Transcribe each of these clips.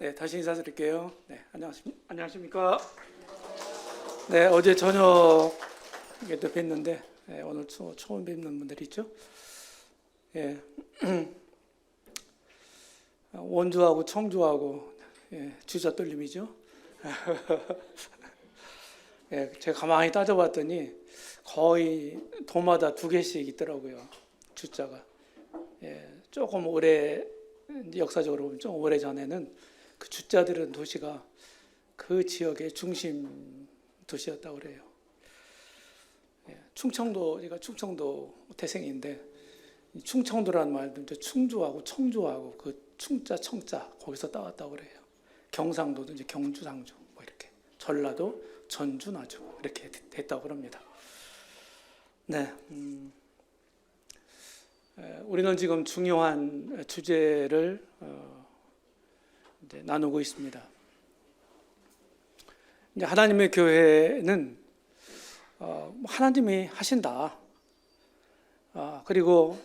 네, 다시 인사드릴게요. 네, 안녕하십니까. 네, 어제 저녁에 또 뵀는데 오늘 처음 뵙는 분들이 있죠. 예, 원주하고 청주하고 주자 떨림이죠. 예, 제가 가만히 따져봤더니 거의 도마다 2개씩 있더라고요. 주자가. 예, 조금 오래 역사적으로 보면 좀 오래 전에는 그 주자들은 도시가 그 지역의 중심 도시였다고 그래요. 예, 충청도, 제가 충청도 태생인데 충청도라는 말도 이제 충주하고 청주하고 그 충자 청자 거기서 따왔다고 그래요. 경상도도 이제 경주 상주 뭐 이렇게, 전라도 전주 나주 이렇게 됐다고 그럽니다. 네, 우리는 지금 중요한 주제를 이제 나누고 있습니다. 이제 하나님의 교회는 하나님이 하신다. 그리고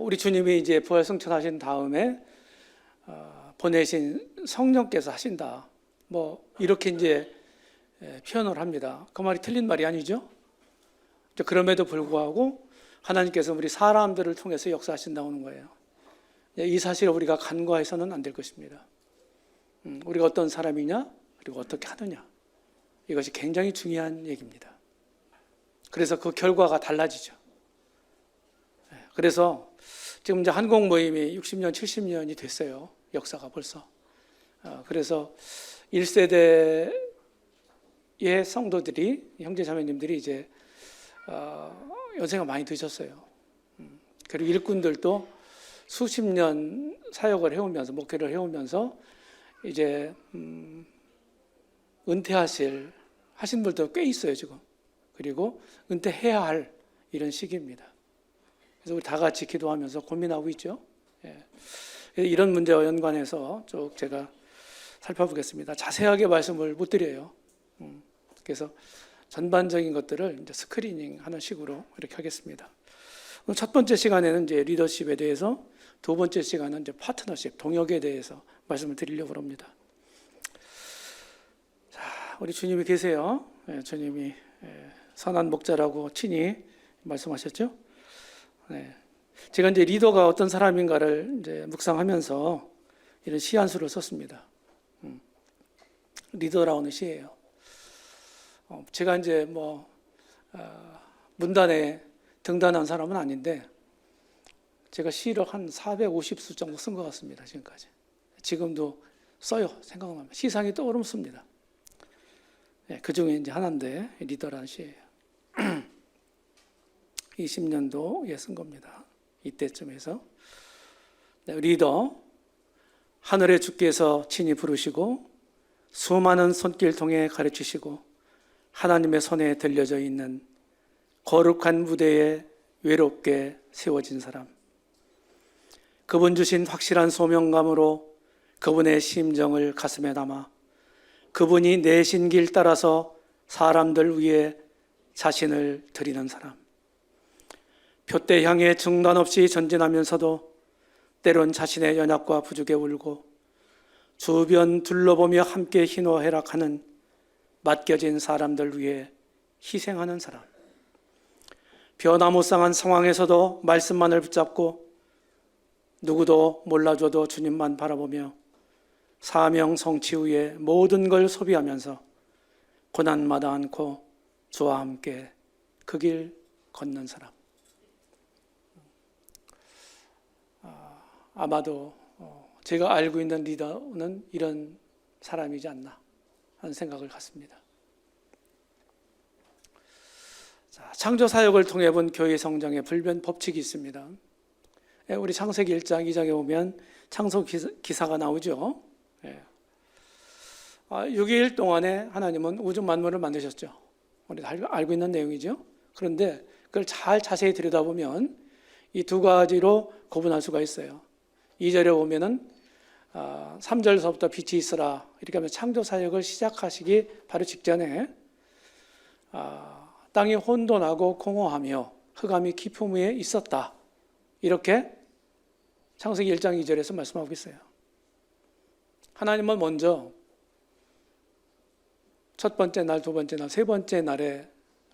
우리 주님이 이제 부활 승천하신 다음에 보내신 성령께서 하신다. 뭐 이렇게 이제 표현을 합니다. 그 말이 틀린 말이 아니죠. 그럼에도 불구하고 하나님께서 우리 사람들을 통해서 역사하신다는 거예요. 이 사실을 우리가 간과해서는 안 될 것입니다. 우리가 어떤 사람이냐, 그리고 어떻게 하느냐, 이것이 굉장히 중요한 얘기입니다. 그래서 그 결과가 달라지죠. 그래서 지금 이제 한국 모임이 60년, 70년이 됐어요. 역사가 벌써. 그래서 1세대의 성도들이, 형제 자매님들이 이제 연세가 많이 드셨어요. 그리고 일꾼들도 수십 년 사역을 해오면서, 목회를 해오면서 이제 하신 분들도 꽤 있어요 지금. 그리고 은퇴해야 할 이런 시기입니다. 그래서 우리 다 같이 기도하면서 고민하고 있죠. 이런 문제와 연관해서 쭉 제가 살펴보겠습니다. 자세하게 말씀을 못 드려요. 그래서 전반적인 것들을 이제 스크리닝 하는 식으로 이렇게 하겠습니다. 첫 번째 시간에는 이제 리더십에 대해서, 두 번째 시간은 이제 파트너십, 동역에 대해서 말씀을 드리려고 합니다. 자, 우리 주님이 계세요. 주님이 선한 목자라고 친히 말씀하셨죠. 제가 이제 리더가 어떤 사람인가를 이제 묵상하면서 이런 시 한 수를 썼습니다. 리더라는 시예요. 제가 이제 문단에 등단한 사람은 아닌데 제가 시를 한 450수 정도 쓴 것 같습니다. 지금까지. 지금도 써요. 생각하면 시상이 떠오르면 씁니다. 그 중에 이제 하나인데 리더라는 시예요. 20년도에 쓴 겁니다. 이때쯤에서. 리더, 하늘의 주께서 친히 부르시고 수많은 손길 통해 가르치시고 하나님의 손에 들려져 있는 거룩한 무대에 외롭게 세워진 사람. 그분 주신 확실한 소명감으로 그분의 심정을 가슴에 담아 그분이 내신 길 따라서 사람들 위해 자신을 드리는 사람. 표대 향해 중단 없이 전진하면서도 때론 자신의 연약과 부족에 울고 주변 둘러보며 함께 희노애락하는 맡겨진 사람들 위해 희생하는 사람. 변화무쌍한 상황에서도 말씀만을 붙잡고 누구도 몰라줘도 주님만 바라보며 사명 성취 후에 모든 걸 소비하면서 고난마다 않고 주와 함께 그 길 걷는 사람. 아마도 제가 알고 있는 리더는 이런 사람이지 않나 하는 생각을 갖습니다. 자, 창조 사역을 통해 본 교회 성장의 불변 법칙이 있습니다. 우리 창세기 1장 2장에 보면 창조 기사가 나오죠. 6일 동안에 하나님은 우주 만물을 만드셨죠. 우리 알고 있는 내용이죠. 그런데 그걸 잘 자세히 들여다보면 이 두 가지로 구분할 수가 있어요. 2절에 보면은 3절서부터 빛이 있으라 이렇게 하면 창조 사역을 시작하시기 바로 직전에 땅이 혼돈하고 공허하며 흑암이 깊음 위에 있었다. 이렇게 창세기 1장 2절에서 말씀하고 있어요. 하나님은 먼저 첫 번째 날, 두 번째 날, 세 번째 날에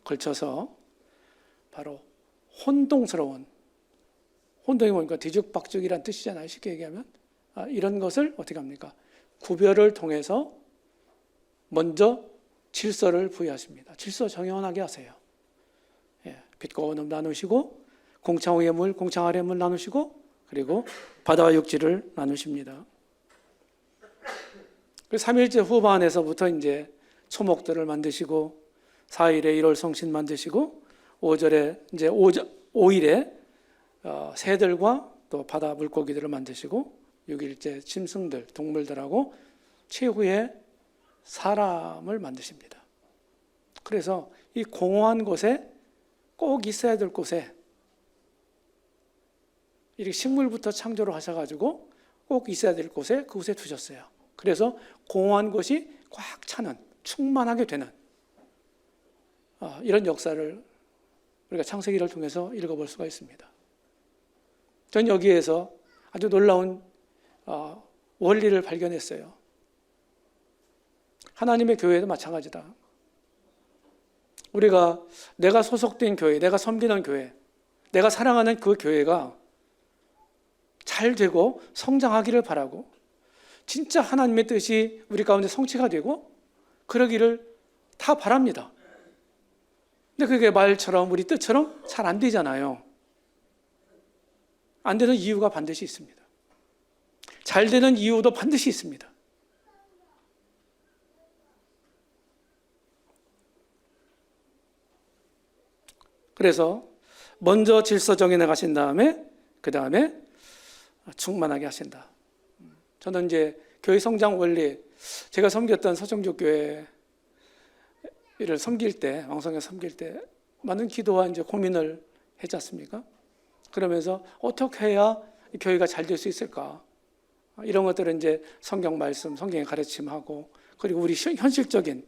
걸쳐서 바로 혼동스러운, 혼동이 뭡니까? 뒤죽박죽이란 뜻이잖아요. 쉽게 얘기하면. 이런 것을 어떻게 합니까? 구별을 통해서 먼저 질서를 부여하십니다. 질서 정연하게 하세요. 빛과 어둠 나누시고 공창 위의 물, 공창 아래의 물 나누시고 그리고 바다와 육지를 나누십니다. 3일째 후반에서부터 이제 초목들을 만드시고 4일에 1월 성신 만드시고 5절에 이제 5일에 새들과 또 바다 물고기들을 만드시고 6일째 짐승들, 동물들하고 최후의 사람을 만드십니다. 그래서 이 공허한 곳에 꼭 있어야 될 곳에 이렇게 식물부터 창조를 하셔가지고 꼭 있어야 될 곳에 그곳에 두셨어요. 그래서 공허한 곳이 꽉 차는, 충만하게 되는 이런 역사를 우리가 창세기를 통해서 읽어볼 수가 있습니다. 전 여기에서 아주 놀라운 원리를 발견했어요. 하나님의 교회도 마찬가지다. 우리가 내가 소속된 교회, 내가 섬기는 교회, 내가 사랑하는 그 교회가 잘 되고 성장하기를 바라고 진짜 하나님의 뜻이 우리 가운데 성취가 되고 그러기를 다 바랍니다. 근데 그게 말처럼 우리 뜻처럼 잘 안 되잖아요. 안 되는 이유가 반드시 있습니다. 잘 되는 이유도 반드시 있습니다. 그래서 먼저 질서 정해 나가신 다음에 그 다음에 충만하게 하신다. 저는 이제 교회 성장 원리, 제가 섬겼던 서정조 교회를 섬길 때, 왕성에 섬길 때 많은 기도와 이제 고민을 했지 않습니까? 그러면서 어떻게 해야 교회가 잘 될 수 있을까? 이런 것들은 이제 성경 말씀, 성경의 가르침하고 그리고 우리 현실적인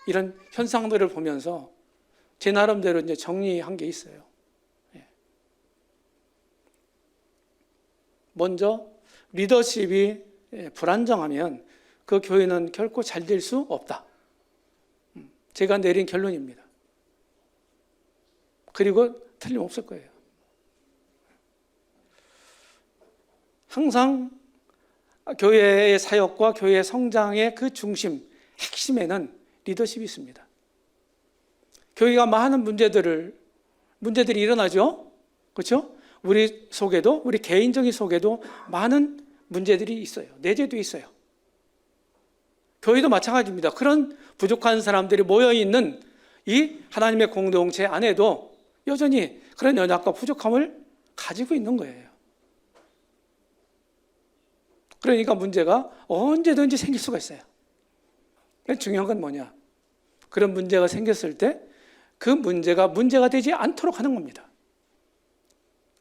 이런 현상들을 보면서 제 나름대로 이제 정리한 게 있어요. 먼저 리더십이 불안정하면 그 교회는 결코 잘 될 수 없다. 제가 내린 결론입니다. 그리고 틀림없을 거예요. 항상 교회의 사역과 교회의 성장의 그 중심, 핵심에는 리더십이 있습니다. 교회가 많은 문제들이 일어나죠. 그렇죠? 우리 속에도, 우리 개인적인 속에도 많은 문제들이 있어요. 내재도 있어요. 교회도 마찬가지입니다. 그런 부족한 사람들이 모여있는 이 하나님의 공동체 안에도 여전히 그런 연약과 부족함을 가지고 있는 거예요. 그러니까 문제가 언제든지 생길 수가 있어요. 중요한 건 뭐냐? 그런 문제가 생겼을 때 그 문제가 되지 않도록 하는 겁니다.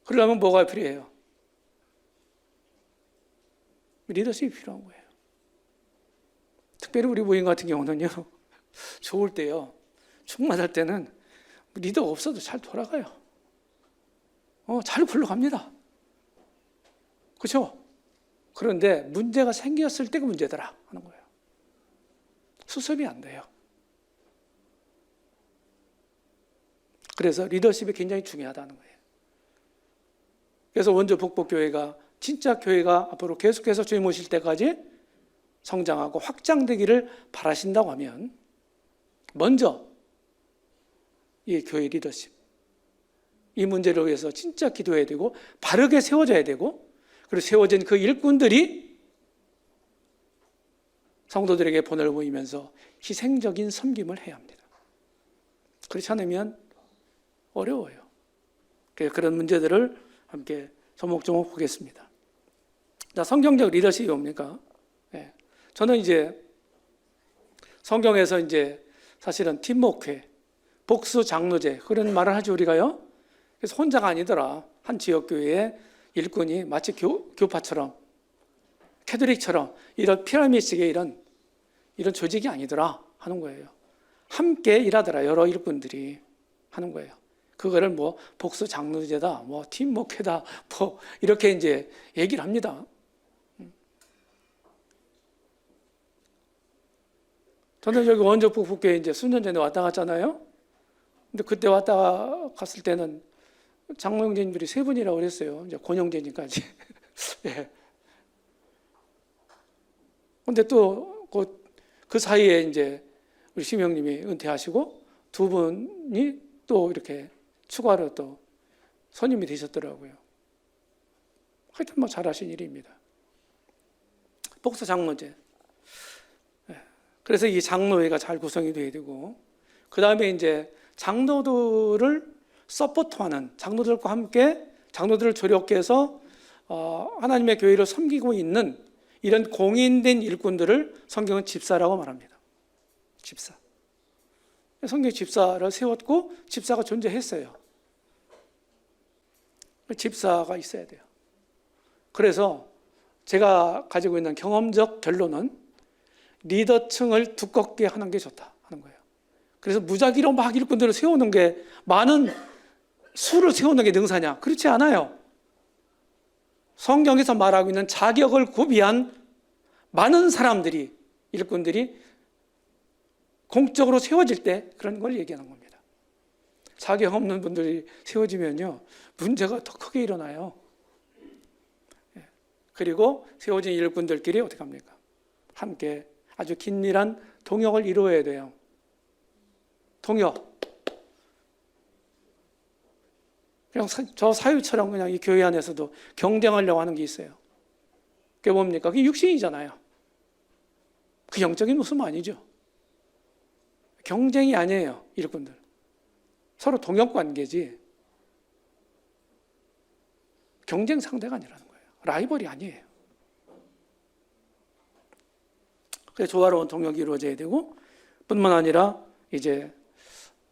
그러려면 뭐가 필요해요? 리더십이 필요한 거예요. 특별히 우리 모임 같은 경우는요, 좋을 때요, 충만할 때는 리더가 없어도 잘 돌아가요. 잘 굴러갑니다. 그렇죠? 그런데 문제가 생겼을 때가 문제더라 하는 거예요. 수습이 안 돼요. 그래서 리더십이 굉장히 중요하다는 거예요. 그래서 원주 북복교회가 진짜 교회가 앞으로 계속해서 주님 오실 때까지 성장하고 확장되기를 바라신다고 하면 먼저 이 교회 리더십, 이 문제를 위해서 진짜 기도해야 되고 바르게 세워져야 되고 그리고 세워진 그 일꾼들이 성도들에게 본을 보이면서 희생적인 섬김을 해야 합니다. 그렇지 않으면 어려워요. 그런 문제들을 함께 조목조목 보겠습니다. 자, 성경적 리더십이 뭡니까? 저는 이제 성경에서 이제 사실은 팀워크, 복수 장로제 그런 말을 하죠 우리가요. 그래서 혼자가 아니더라. 한 지역 교회의 일꾼이 마치 교파처럼, 캐톨릭처럼 이런 피라미드식의 이런 조직이 아니더라 하는 거예요. 함께 일하더라 여러 일꾼들이 하는 거예요. 그거를 뭐 복수 장로제다, 뭐 팀워크다, 뭐 이렇게 이제 얘기를 합니다. 저는 여기 원주 북북교회 이제 수년 전에 왔다 갔잖아요. 근데 그때 왔다 갔을 때는 장로 형제님들이 세 분이라고 그랬어요. 이제 권 형제님까지. 예. 근데 또 그 사이에 이제 우리 심 형님이 은퇴하시고 두 분이 또 이렇게 추가로 또 선임이 되셨더라고요. 하여튼 뭐 잘하신 일입니다. 복서 장로제. 그래서 이 장로회가 잘 구성이 돼야 되고, 그 다음에 이제 장로들을 서포트하는, 장로들과 함께 장로들을 조력해 해서 하나님의 교회를 섬기고 있는 이런 공인된 일꾼들을 성경은 집사라고 말합니다. 집사. 성경에 집사를 세웠고 집사가 존재했어요. 집사가 있어야 돼요. 그래서 제가 가지고 있는 경험적 결론은 리더층을 두껍게 하는 게 좋다 하는 거예요. 그래서 무작위로 막 일꾼들을 세우는 게, 많은 수를 세우는 게 능사냐? 그렇지 않아요. 성경에서 말하고 있는 자격을 구비한 많은 사람들이, 일꾼들이 공적으로 세워질 때 그런 걸 얘기하는 겁니다. 자격 없는 분들이 세워지면요, 문제가 더 크게 일어나요. 그리고 세워진 일꾼들끼리 어떻게 합니까? 함께 아주 긴밀한 동역을 이루어야 돼요. 동역. 그냥 저 사유처럼 그냥 이 교회 안에서도 경쟁하려고 하는 게 있어요. 그게 뭡니까? 그게 육신이잖아요. 그 영적인 모습은 아니죠. 경쟁이 아니에요, 일꾼들. 서로 동역 관계지 경쟁 상대가 아니라는 거예요. 라이벌이 아니에요. 그래서 조화로운 동역이 이루어져야 되고, 뿐만 아니라 이제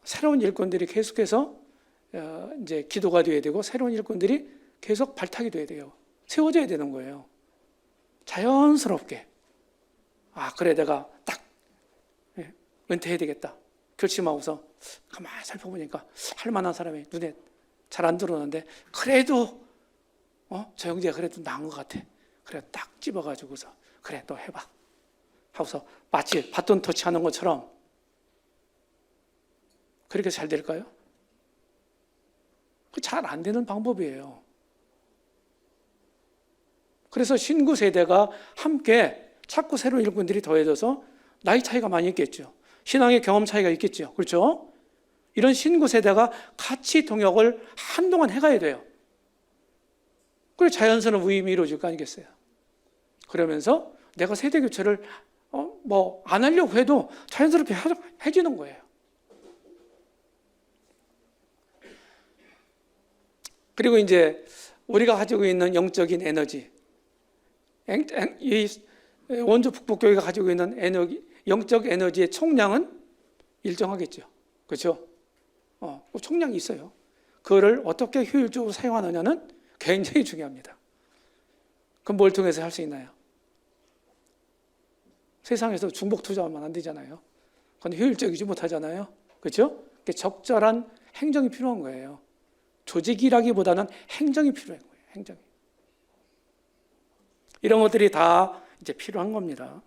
새로운 일꾼들이 계속해서 이제 기도가 돼야 되고, 새로운 일꾼들이 계속 발탁이 돼야 돼요. 세워져야 되는 거예요. 자연스럽게. 그래, 내가 딱 은퇴해야 되겠다 결심하고서 가만히 살펴보니까 할 만한 사람이 눈에 잘 안 들어오는데, 그래도 저 형제가 그래도 나은 것 같아. 그래, 딱 집어가지고서 그래, 너 해봐 하고서 마치 바톤 터치하는 것처럼. 그렇게 잘 될까요? 잘 안 되는 방법이에요. 그래서 신구 세대가 함께 자꾸 새로운 일꾼들이 더해져서 나이 차이가 많이 있겠죠. 신앙의 경험 차이가 있겠죠. 그렇죠? 이런 신구 세대가 같이 동역을 한동안 해가야 돼요. 그래 자연스러운 위임이 이루어질 거 아니겠어요? 그러면서 내가 세대 교체를 안 하려고 해도 자연스럽게 해지는 거예요. 그리고 이제 우리가 가지고 있는 영적인 에너지, 이 원주 북북교회가 가지고 있는 영적 에너지의 총량은 일정하겠죠. 그렇죠? 총량이 있어요. 그거를 어떻게 효율적으로 사용하느냐는 굉장히 중요합니다. 그럼 뭘 통해서 할 수 있나요? 세상에서 중복 투자하면 안 되잖아요. 그건 효율적이지 못하잖아요. 그렇죠? 적절한 행정이 필요한 거예요. 조직이라기보다는 행정이 필요한 거예요. 행정이. 이런 것들이 다 이제 필요한 겁니다.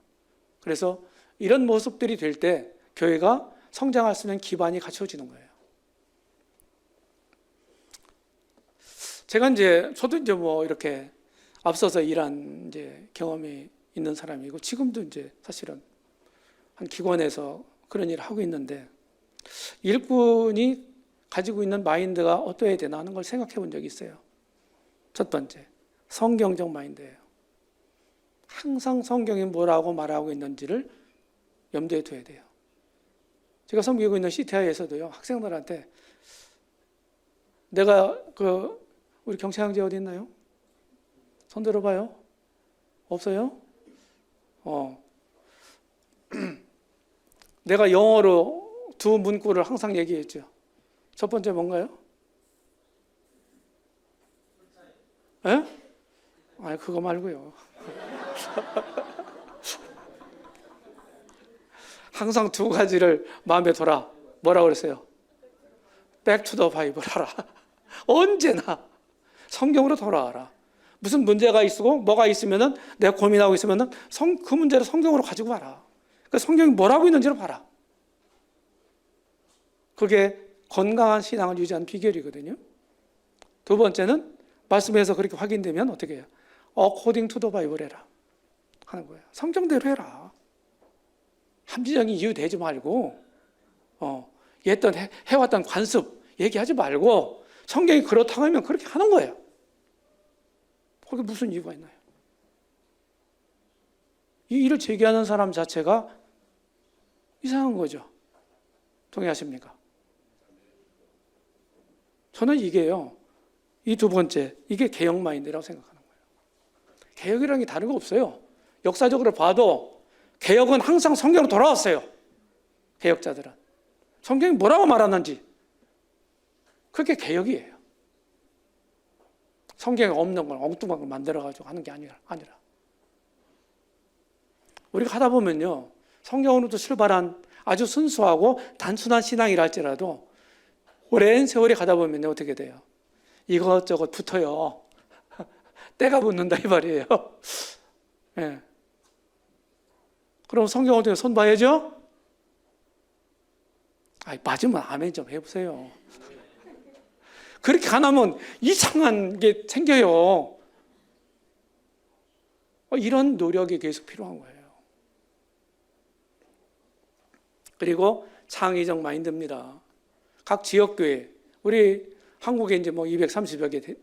그래서 이런 모습들이 될 때 교회가 성장할 수 있는 기반이 갖춰지는 거예요. 저도 이제 이렇게 앞서서 일한 이제 경험이 있는 사람이고, 지금도 이제 사실은 한 기관에서 그런 일을 하고 있는데, 일꾼이 가지고 있는 마인드가 어떠해야 되나 하는 걸 생각해 본 적이 있어요. 첫 번째, 성경적 마인드예요. 항상 성경이 뭐라고 말하고 있는지를 염두에 둬야 돼요. 제가 섬기고 있는 CTI에서도요, 학생들한테 내가 우리 경찰 형제 어디 있나요? 손 들어봐요. 없어요? 내가 영어로 두 문구를 항상 얘기했죠. 첫 번째 뭔가요? 예? 그거 말고요. 항상 두 가지를 마음에 둬라. 뭐라고 그랬어요? Back to the Bible 하라. 언제나 성경으로 돌아와라. 무슨 문제가 있고 뭐가 있으면은 내가 고민하고 있으면은 그 문제를 성경으로 가지고 와라. 그 성경이 뭐라고 있는지를 봐라. 그게 건강한 신앙을 유지하는 비결이거든요. 두 번째는 말씀에서 그렇게 확인되면 어떻게 해요? According to the Bible 해라 하는 거예요. 성경대로 해라. 합리적인 이유 대지 말고 했던 해왔던 관습 얘기하지 말고 성경이 그렇다고 하면 그렇게 하는 거예요. 거기 무슨 이유가 있나요? 이 일을 제기하는 사람 자체가 이상한 거죠. 동의하십니까? 저는 이게요, 이 두 번째, 이게 개혁 마인드라고 생각하는 거예요. 개혁이라는 게 다른 거 없어요. 역사적으로 봐도 개혁은 항상 성경으로 돌아왔어요. 개혁자들은 성경이 뭐라고 말하는지, 그게 개혁이에요. 성경에 없는 걸 엉뚱한 걸 만들어가지고 하는 게 아니라. 우리가 하다 보면요, 성경으로부터 출발한 아주 순수하고 단순한 신앙이라 할지라도 오랜 세월이 가다 보면 어떻게 돼요? 이것저것 붙어요. 때가 붙는다 이 말이에요. 네. 그럼 성경 어떻게 손 봐야죠? 맞으면 아멘 좀 해보세요. 그렇게 안 하면 이상한 게 생겨요. 이런 노력이 계속 필요한 거예요. 그리고 창의적 마인드입니다. 각 지역교회, 우리 한국에 이제 230여 개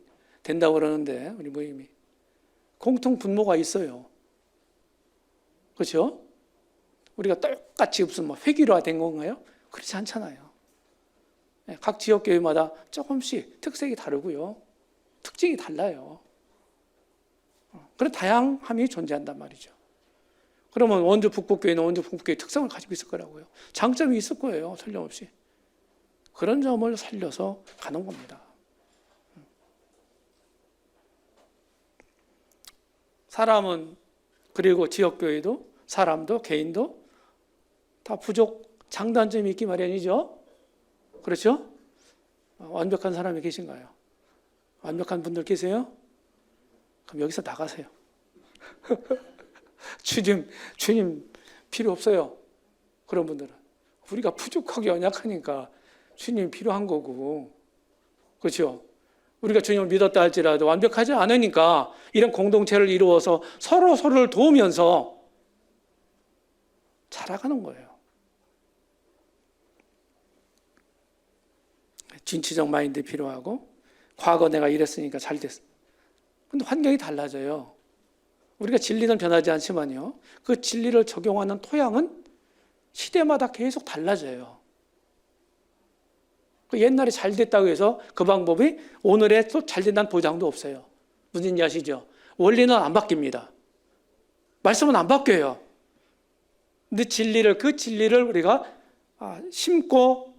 된다고 그러는데, 우리 모임이. 공통 분모가 있어요. 그렇죠? 우리가 똑같이 무슨 회기로화된 건가요? 그렇지 않잖아요. 각 지역교회마다 조금씩 특색이 다르고요. 특징이 달라요. 그런 다양함이 존재한단 말이죠. 그러면 원주 북북교회는 원주 북북교회 특성을 가지고 있을 거라고요. 장점이 있을 거예요. 틀림없이. 그런 점을 살려서 가는 겁니다. 사람은, 그리고 지역교회도, 사람도, 개인도 다 부족, 장단점이 있기 마련이죠. 그렇죠? 완벽한 사람이 계신가요? 완벽한 분들 계세요? 그럼 여기서 나가세요. 주님 필요 없어요. 그런 분들은. 우리가 부족하고 연약하니까 주님 필요한 거고. 그렇죠? 우리가 주님을 믿었다 할지라도 완벽하지 않으니까 이런 공동체를 이루어서 서로를 도우면서 자라가는 거예요. 진취적 마인드 필요하고, 과거 내가 이랬으니까 잘 됐어. 근데 환경이 달라져요. 우리가 진리는 변하지 않지만요, 그 진리를 적용하는 토양은 시대마다 계속 달라져요. 옛날에 잘 됐다고 해서 그 방법이 오늘에 또 잘 된다는 보장도 없어요. 무슨 얘기 아시죠? 원리는 안 바뀝니다. 말씀은 안 바뀌어요. 근데 그 진리를 우리가 심고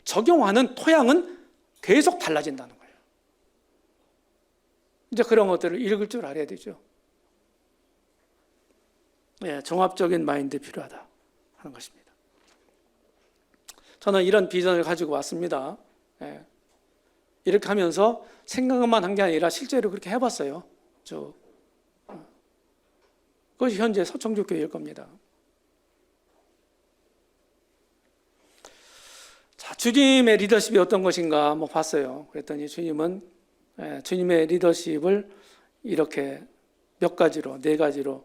적용하는 토양은 계속 달라진다는 거예요. 이제 그런 것들을 읽을 줄 알아야 되죠. 종합적인 마인드 필요하다 하는 것입니다. 저는 이런 비전을 가지고 왔습니다. 이렇게 하면서 생각만 한 게 아니라 실제로 그렇게 해봤어요. 그것이 현재 서청주교회일 겁니다. 자, 주님의 리더십이 어떤 것인가 한번 봤어요. 그랬더니 주님의 리더십을 이렇게 몇 가지로, 4가지로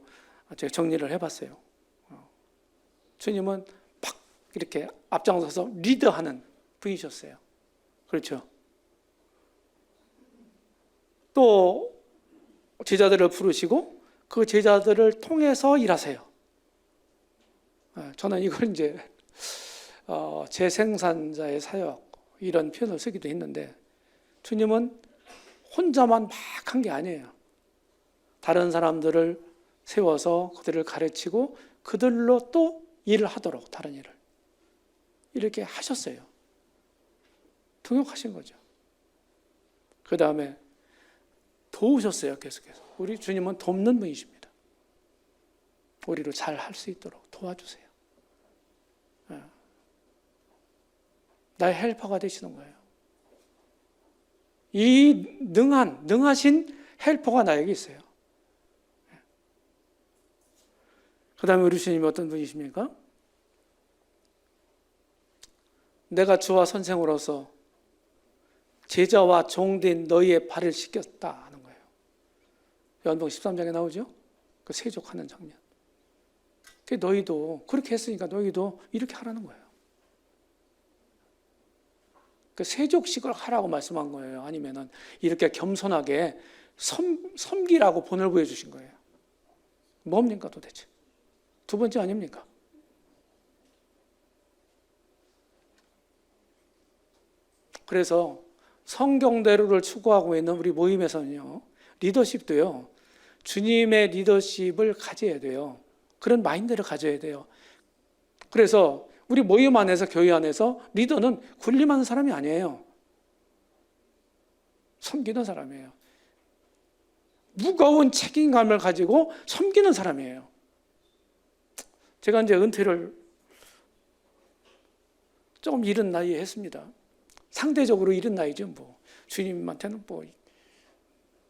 제가 정리를 해봤어요. 주님은 막 이렇게 앞장서서 리더하는 분이셨어요. 그렇죠? 또 제자들을 부르시고 그 제자들을 통해서 일하세요. 저는 이걸 이제 재생산자의 사역 이런 표현을 쓰기도 했는데, 주님은 혼자만 막 한 게 아니에요. 다른 사람들을 세워서 그들을 가르치고 그들로 또 일을 하도록, 다른 일을 이렇게 하셨어요. 통역하신 거죠. 그 다음에 도우셨어요. 계속해서. 우리 주님은 돕는 분이십니다. 우리로 잘 할 수 있도록 도와주세요. 나의 헬퍼가 되시는 거예요. 이 능하신 헬퍼가 나에게 있어요. 그 다음에 우리 주님이 어떤 분이십니까? 내가 주와 선생으로서 제자와 종된 너희의 발을 씻겼다 하는 거예요. 요한복음 13장에 나오죠? 그 세족하는 장면. 너희도 그렇게 했으니까 너희도 이렇게 하라는 거예요. 그 세족식을 하라고 말씀한 거예요. 아니면은 이렇게 겸손하게 섬기라고 본을 보여주신 거예요. 뭡니까 도대체? 두 번째 아닙니까? 그래서 성경대로를 추구하고 있는 우리 모임에서는요, 리더십도요, 주님의 리더십을 가져야 돼요. 그런 마인드를 가져야 돼요. 그래서 우리 모임 안에서, 교회 안에서 리더는 군림하는 사람이 아니에요. 섬기는 사람이에요. 무거운 책임감을 가지고 섬기는 사람이에요. 제가 이제 은퇴를 조금 이른 나이에 했습니다. 상대적으로 이른 나이죠. 뭐 주님한테는 뭐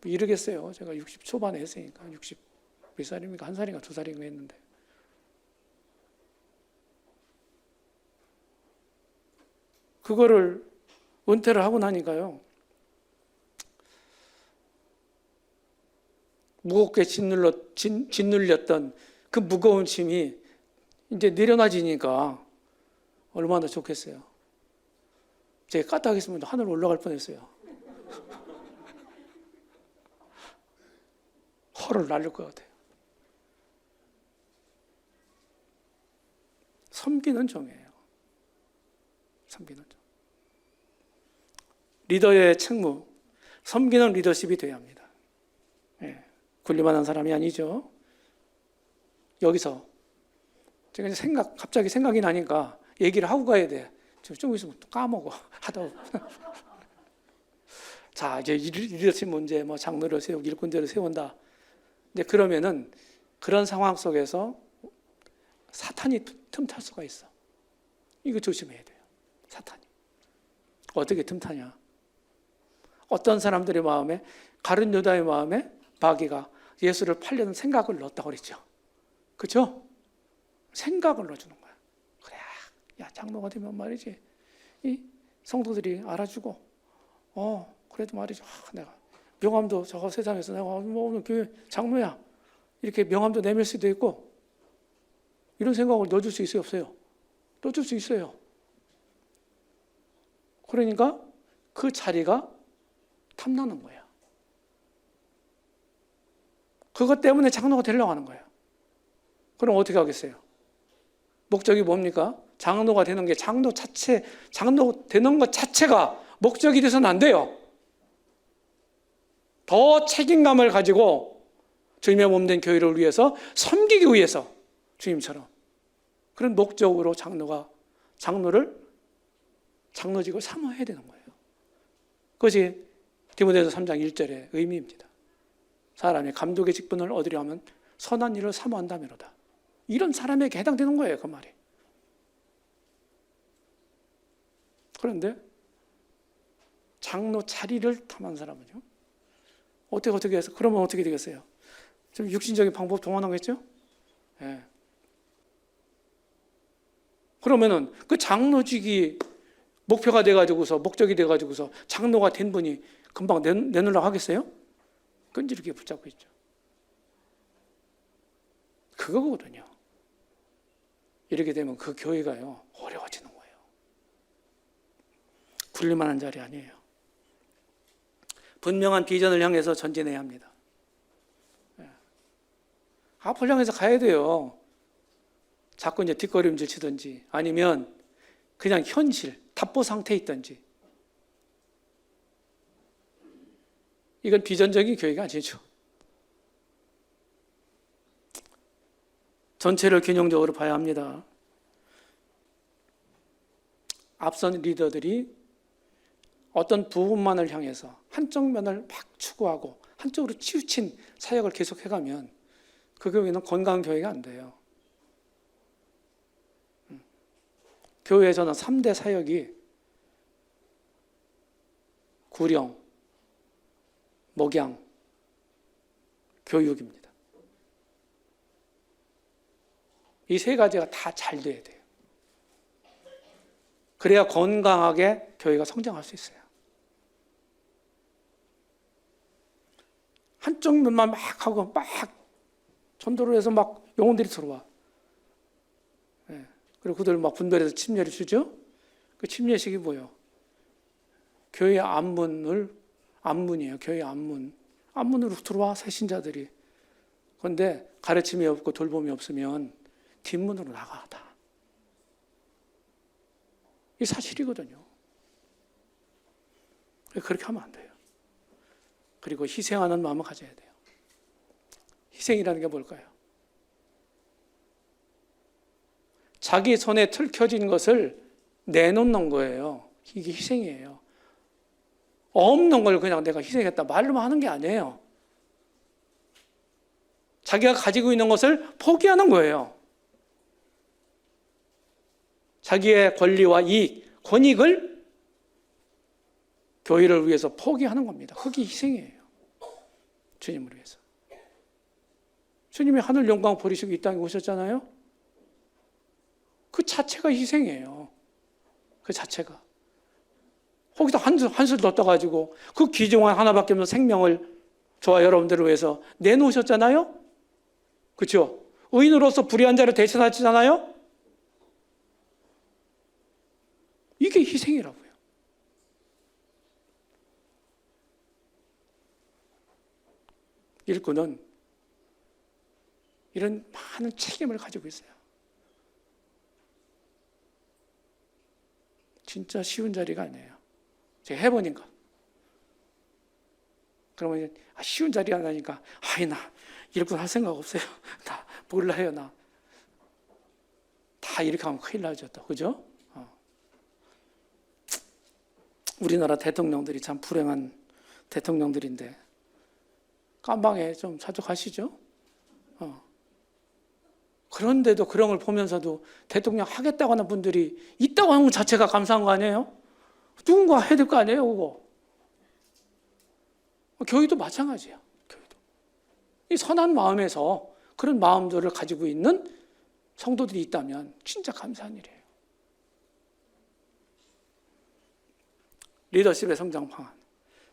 이르겠어요. 제가 60 초반에 했으니까 60 몇 살입니까? 1살인가 2살인가 했는데. 그거를 은퇴를 하고 나니까요, 무겁게 짓눌렸던 그 무거운 짐이 이제 내려놔지니까 얼마나 좋겠어요. 제가 까딱했으면 하늘 올라갈 뻔했어요. 허를 날릴 것 같아요. 섬기는 종이에요. 섬기는 종. 리더의 책무, 섬기는 리더십이 되어야 합니다. 예, 군림하는 사람이 아니죠. 여기서 제가 이제 갑자기 생각이 나니까 얘기를 하고 가야 돼. 좀 있으면 또 까먹어. 하다 보면. 자, 이제 리더십 문제, 뭐 장로를 세우고 일꾼들을 세운다. 이제 그러면은 그런 상황 속에서 사탄이 틈탈 수가 있어. 이거 조심해야 돼요. 사탄이. 어떻게 틈타냐? 어떤 사람들의 마음에, 가룟 유다의 마음에 마귀가 예수를 팔려는 생각을 넣었다고 그랬죠. 그렇죠? 생각을 넣어주는 거야. 그래, 야 장로가 되면 말이지, 이 성도들이 알아주고, 그래도 말이죠. 내가 명함도 저 세상에서 내가 뭐 오늘 교회 장로야 이렇게 명함도 내밀 수도 있고, 이런 생각을 넣어줄 수 있어요, 없어요? 넣어줄 수 있어요. 그러니까 그 자리가 탐나는 거예요. 그것 때문에 장로가 되려고 하는 거예요. 그럼 어떻게 하겠어요? 목적이 뭡니까? 장로가 되는 게 장로 되는 것 자체가 목적이 돼서는 안 돼요. 더 책임감을 가지고 주님의 몸된 교회를 위해서 섬기기 위해서 주님처럼 그런 목적으로 장로직을 삼아야 되는 거예요. 그것이 디모데후서 3장 1절의 의미입니다. 사람이 감독의 직분을 얻으려 하면 선한 일을 사모한다미로다. 이런 사람에게 해당되는 거예요, 그 말이. 그런데 장로 자리를 탐한 사람은요, 어떻게 해서, 그러면 어떻게 되겠어요? 좀 육신적인 방법 동원하겠죠? 예. 그러면은 그 장로직이 목표가 돼가지고서, 목적이 돼가지고서 장로가 된 분이 금방 내놓으려고 하겠어요? 끈질기게 붙잡고 있죠. 그거거든요. 이렇게 되면 그 교회가요, 어려워지는 거예요. 군림하는 자리 아니에요. 분명한 비전을 향해서 전진해야 합니다. 앞을 향해서 가야 돼요. 자꾸 이제 뒷걸음질 치든지 아니면 그냥 현실, 답보 상태에 있든지. 이건 비전적인 교회가 아니죠. 전체를 균형적으로 봐야 합니다. 앞선 리더들이 어떤 부분만을 향해서 한쪽 면을 막 추구하고 한쪽으로 치우친 사역을 계속해가면 그 교회는 건강한 교회가 안 돼요. 교회에서는 3대 사역이 구령, 목양, 교육입니다. 이 세 가지가 다 잘 돼야 돼요. 그래야 건강하게 교회가 성장할 수 있어요. 한쪽 면만 막 하고 막 전도를 해서 막 영혼들이 들어와. 예. 그리고 그들 막 분별해서 침례를 주죠. 그 침례식이 뭐예요? 교회 안문이에요. 교회 안문으로 들어와 새신자들이. 그런데 가르침이 없고 돌봄이 없으면 뒷문으로 나가다. 이게 사실이거든요. 그렇게 하면 안 돼요. 그리고 희생하는 마음을 가져야 돼요. 희생이라는 게 뭘까요? 자기 손에 틀켜진 것을 내놓는 거예요. 이게 희생이에요. 없는 걸 그냥 내가 희생했다 말로만 하는 게 아니에요. 자기가 가지고 있는 것을 포기하는 거예요. 자기의 권리와 이익, 권익을 교회를 위해서 포기하는 겁니다. 그게 희생이에요. 주님을 위해서. 주님이 하늘 영광 버리시고 이 땅에 오셨잖아요. 그 자체가 희생이에요. 그 자체가. 거기다 한술 더 떠가지고 그 귀중한 하나밖에 없는 생명을 저와 여러분들을 위해서 내놓으셨잖아요. 그렇죠? 의인으로서 불의한 자를 대신하시잖아요. 이게 희생이라고요. 일꾼은 이런 많은 책임을 가지고 있어요. 진짜 쉬운 자리가 아니에요. 제가 해보니까. 그러면 쉬운 자리가 아니니까 나 일꾼 할 생각 없어요. 나 몰라요. 나 다 이렇게 하면 큰일 나죠. 또 그죠? 우리나라 대통령들이 참 불행한 대통령들인데 깜방에 좀 자족하시죠? 그런데도 그런 걸 보면서도 대통령 하겠다고 하는 분들이 있다고 하는 것 자체가 감사한 거 아니에요? 누군가 해야 될 거 아니에요, 그거? 교회도 마찬가지예요. 교회도. 이 선한 마음에서 그런 마음들을 가지고 있는 성도들이 있다면 진짜 감사한 일이에요. 리더십의 성장 방안.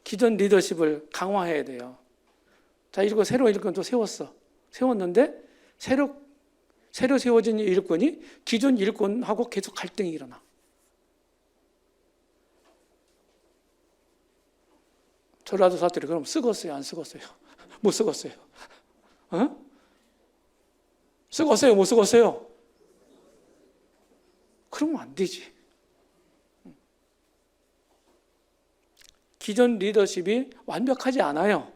기존 리더십을 강화해야 돼요. 자, 이거 새로운 일꾼도 세웠는데 새로 세워진 일꾼이 기존 일꾼하고 계속 갈등이 일어나. 전라도 사투리 그럼 쓰겄어요? 안 쓰겄어요? 못 쓰겄어요? 쓰겄어요? 못 쓰겄어요? 그러면 안 되지. 기존 리더십이 완벽하지 않아요.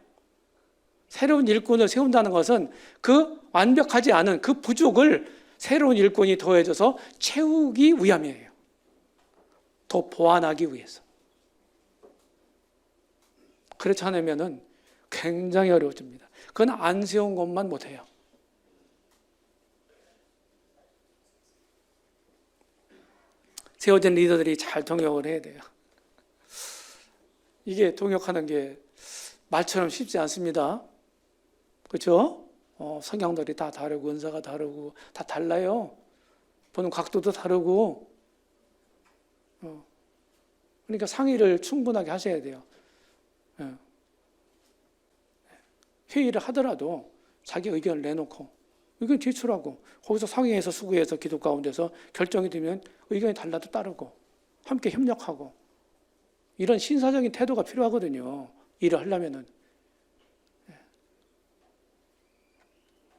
새로운 일꾼을 세운다는 것은 그 완벽하지 않은 그 부족을 새로운 일꾼이 더해져서 채우기 위함이에요. 더 보완하기 위해서. 그렇지 않으면 굉장히 어려워집니다. 그건 안 세운 것만 못해요. 세워진 리더들이 잘 동역을 해야 돼요. 이게 동역하는 게 말처럼 쉽지 않습니다. 그렇죠? 성향들이 다 다르고 은사가 다르고 다 달라요. 보는 각도도 다르고. 그러니까 상의를 충분하게 하셔야 돼요. 회의를 하더라도 자기 의견을 내놓고 의견 제출하고 거기서 상의해서 수고해서 기도 가운데서 결정이 되면 의견이 달라도 따르고 함께 협력하고 이런 신사적인 태도가 필요하거든요. 일을 하려면은.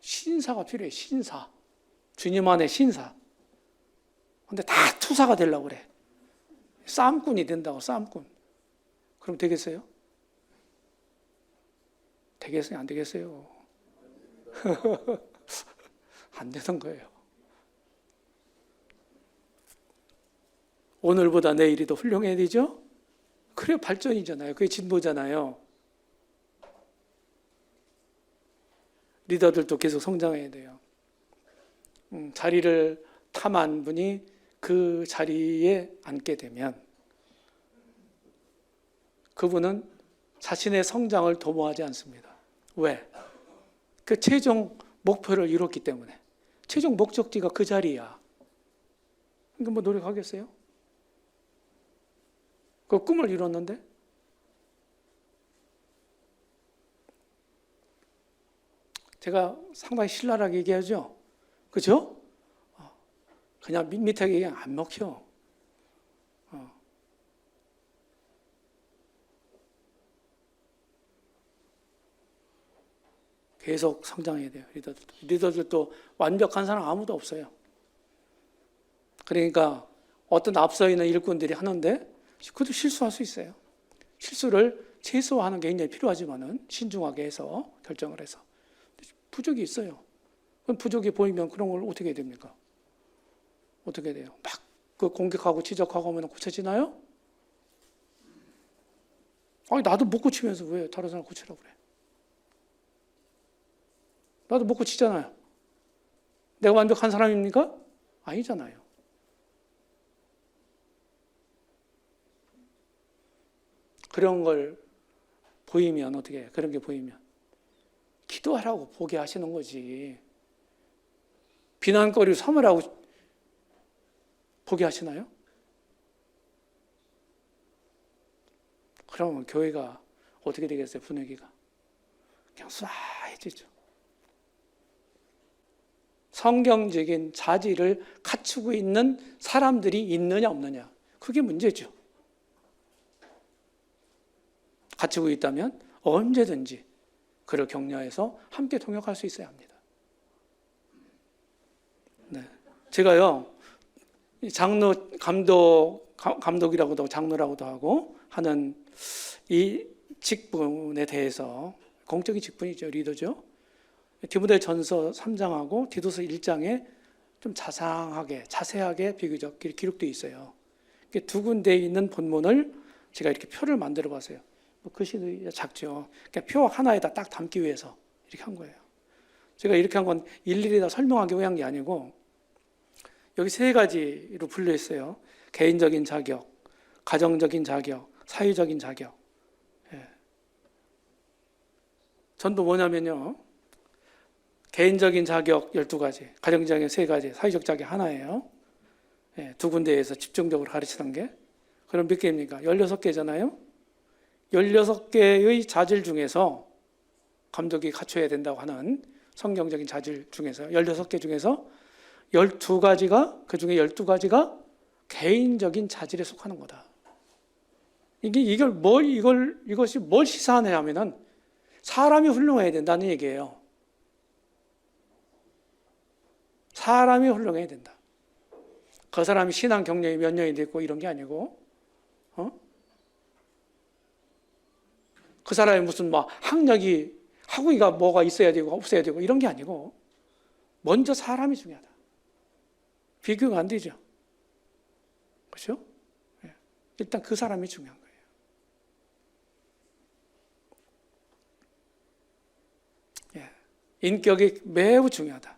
신사가 필요해요. 신사. 주님 안에 신사. 근데 다 투사가 되려고 그래. 싸움꾼이 된다고, 싸움꾼. 그럼 되겠어요? 되겠어요? 안 되겠어요? 안 되는 거예요. 오늘보다 내일이 더 훌륭해야 되죠? 그래 발전이잖아요. 그게 진보잖아요. 리더들도 계속 성장해야 돼요. 자리를 탐한 분이 그 자리에 앉게 되면 그분은 자신의 성장을 도모하지 않습니다. 왜? 그 최종 목표를 이뤘기 때문에, 최종 목적지가 그 자리야. 그러니까 뭐 노력하겠어요? 그 꿈을 이뤘는데? 제가 상당히 신랄하게 얘기하죠? 그죠? 그냥 밋밋하게 얘기하면 안 먹혀. 계속 성장해야 돼요. 리더들도 완벽한 사람 아무도 없어요. 그러니까 어떤 앞서 있는 일꾼들이 하는데 그것도 실수할 수 있어요. 실수를 최소화하는 게 굉장히 필요하지만은 신중하게 해서 결정을 해서 부족이 있어요. 그럼 부족이 보이면 그런 걸 어떻게 해야 됩니까? 어떻게 돼요? 막 그 공격하고 지적하고 하면 고쳐지나요? 아니 나도 못 고치면서 왜 다른 사람 고치라고 그래? 나도 못 고치잖아요. 내가 완벽한 사람입니까? 아니잖아요. 그런 걸 보이면 어떻게 해요? 그런 게 보이면 기도하라고 보게 하시는 거지. 비난거리를 삼으라고 보게 하시나요? 그러면 교회가 어떻게 되겠어요? 분위기가 그냥 쏴해지죠. 성경적인 자질을 갖추고 있는 사람들이 있느냐 없느냐, 그게 문제죠. 갖추고 있다면 언제든지 그를 격려해서 함께 동역할 수 있어야 합니다. 네. 제가요, 장로, 감독이라고도 장로라고도 하고 하는 이 직분에 대해서, 공적인 직분이죠, 리더죠. 디모데전서 3장하고 디도서 1장에 좀 자세하게 비교적 기록되어 있어요. 두 군데에 있는 본문을 제가 이렇게 표를 만들어 봤어요. 글씨도 작죠. 그러니까 표 하나에다 딱 담기 위해서 이렇게 한 거예요. 제가 이렇게 한 건 일일이 다 설명하기 위한 게 아니고, 여기 세 가지로 분류했어요. 개인적인 자격, 가정적인 자격, 사회적인 자격. 예. 전부 뭐냐면요, 개인적인 자격 12가지, 가정적인 자격 3가지, 사회적 자격 하나예요. 예, 두 군데에서 집중적으로 가르치는 게. 그럼 몇 개입니까? 16개잖아요. 16개의 자질 중에서, 감독이 갖춰야 된다고 하는 성경적인 자질 중에서 16개 중에서 12가지가, 그 중에 12가지가 개인적인 자질에 속하는 거다. 이것이 뭘 시사하냐 하면은 사람이 훌륭해야 된다는 얘기예요. 사람이 훌륭해야 된다. 그 사람이 신앙 경력이 몇 년이 됐고 이런 게 아니고, 그 사람이 무슨 학위가 뭐가 있어야 되고 없어야 되고 이런 게 아니고, 먼저 사람이 중요하다. 비교가 안 되죠. 그렇죠? 일단 그 사람이 중요한 거예요. 인격이 매우 중요하다.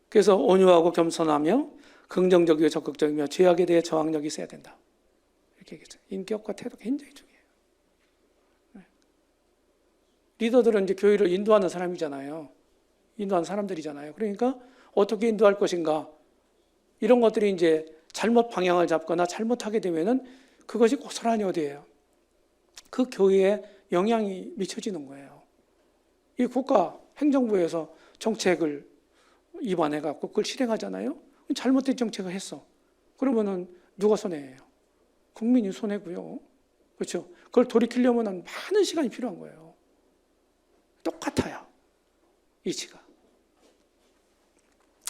그래서 온유하고 겸손하며 긍정적이고 적극적이며 죄악에 대해 저항력이 있어야 된다. 이렇게 얘기했어요. 인격과 태도 굉장히 중요해요. 리더들은 이제 교회를 인도하는 사람이잖아요. 인도하는 사람들이잖아요. 그러니까 어떻게 인도할 것인가, 이런 것들이 이제 잘못 방향을 잡거나 잘못하게 되면은 그것이 고스란히 어디예요? 그 교회에 영향이 미쳐지는 거예요. 이 국가 행정부에서 정책을 입안해갖고 그걸 실행하잖아요. 잘못된 정책을 했어. 그러면은 누가 손해예요? 국민이 손해고요. 그렇죠? 그걸 돌이키려면 많은 시간이 필요한 거예요. 똑같아요. 이치가.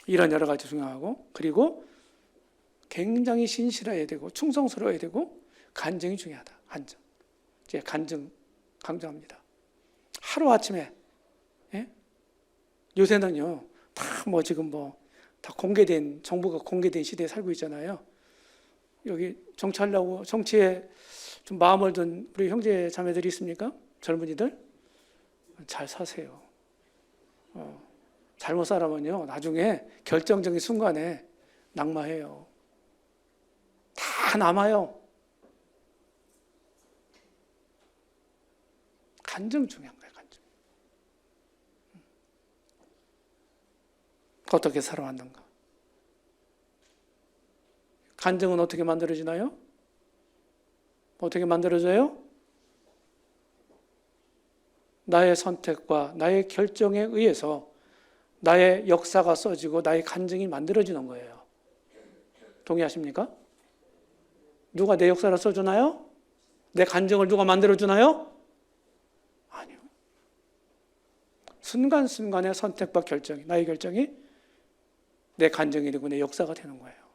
이런 여러 가지 중요하고, 그리고 굉장히 신실해야 되고 충성스러워야 되고 간증이 중요하다. 간증. 제가 간증 강조합니다. 하루아침에, 요새는요, 지금 다 공개된, 정보가 공개된 시대에 살고 있잖아요. 여기 정치하려고, 정치에 좀 마음을 둔 우리 형제 자매들이 있습니까? 젊은이들? 잘 사세요. 잘못 살아면요, 나중에 결정적인 순간에 낙마해요. 다 남아요. 간증 중요한 거예요, 간증. 어떻게 살아왔는가? 간증은 어떻게 만들어지나요? 어떻게 만들어져요? 나의 선택과 나의 결정에 의해서 나의 역사가 써지고 나의 간증이 만들어지는 거예요. 동의하십니까? 누가 내 역사를 써주나요? 내 간증을 누가 만들어주나요? 아니요. 순간순간의 선택과 결정이, 나의 결정이 내 간증이 되고 내 역사가 되는 거예요.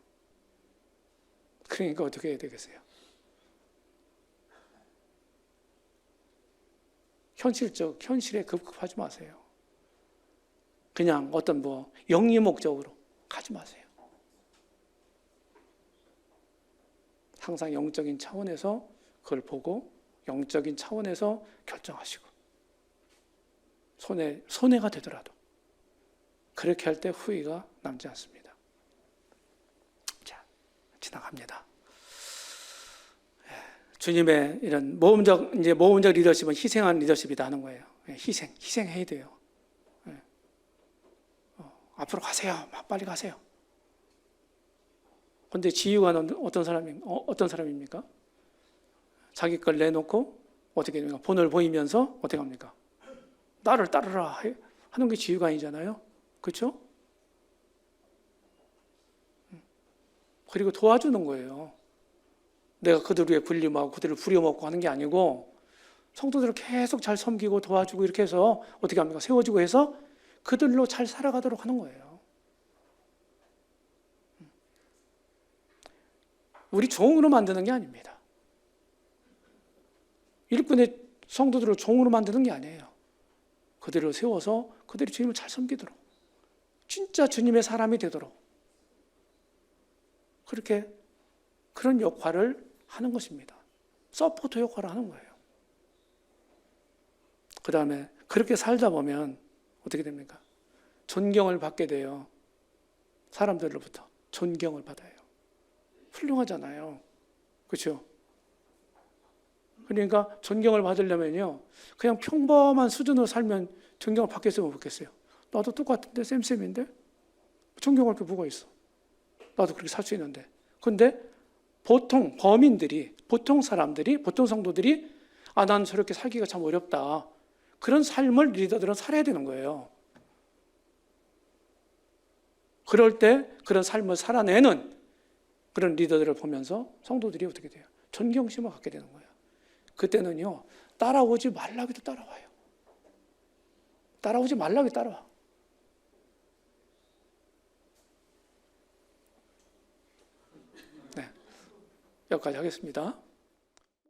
그러니까 어떻게 해야 되겠어요? 현실에 급급하지 마세요. 그냥 어떤 영리 목적으로 가지 마세요. 항상 영적인 차원에서 그걸 보고 영적인 차원에서 결정하시고 손해가 되더라도 그렇게 할 때 후회가 남지 않습니다. 자, 지나갑니다. 주님의 이런 모험적 리더십은 희생한 리더십이다 하는 거예요. 희생해야 돼요. 앞으로 가세요. 빨리 가세요. 그런데 지휘관은 어떤 사람입니까? 자기 걸 내놓고 어떻게 됩니까? 본을 보이면서 어떻게 합니까? 나를 따르라 하는 게 지휘관이잖아요. 그렇죠? 그리고 도와주는 거예요. 내가 그들 위해 군림하고 그들을 부려먹고 하는 게 아니고 성도들을 계속 잘 섬기고 도와주고 이렇게 해서 어떻게 합니까? 세워주고 해서 그들로 잘 살아가도록 하는 거예요. 우리 종으로 만드는 게 아닙니다. 일꾼의 성도들을 종으로 만드는 게 아니에요. 그들을 세워서 그들이 주님을 잘 섬기도록 진짜 주님의 사람이 되도록 그런 역할을 하는 것입니다. 서포터 역할을 하는 거예요. 그 다음에 그렇게 살다 보면 어떻게 됩니까? 존경을 받게 돼요. 사람들로부터 존경을 받아요. 훌륭하잖아요. 그렇죠? 그러니까 존경을 받으려면요, 그냥 평범한 수준으로 살면 존경을 받겠어요, 못 받겠어요? 나도 똑같은데 쌤인데 존경할 게 뭐가 있어? 나도 그렇게 살 수 있는데. 근데 보통 사람들이, 보통 성도들이 난 저렇게 살기가 참 어렵다. 그런 삶을 리더들은 살아야 되는 거예요. 그럴 때 그런 삶을 살아내는 그런 리더들을 보면서 성도들이 어떻게 돼요? 존경심을 갖게 되는 거예요. 그때는요, 따라오지 말라고 해도 따라와요. 따라오지 말라고 해도 따라와. 네, 여기까지 하겠습니다.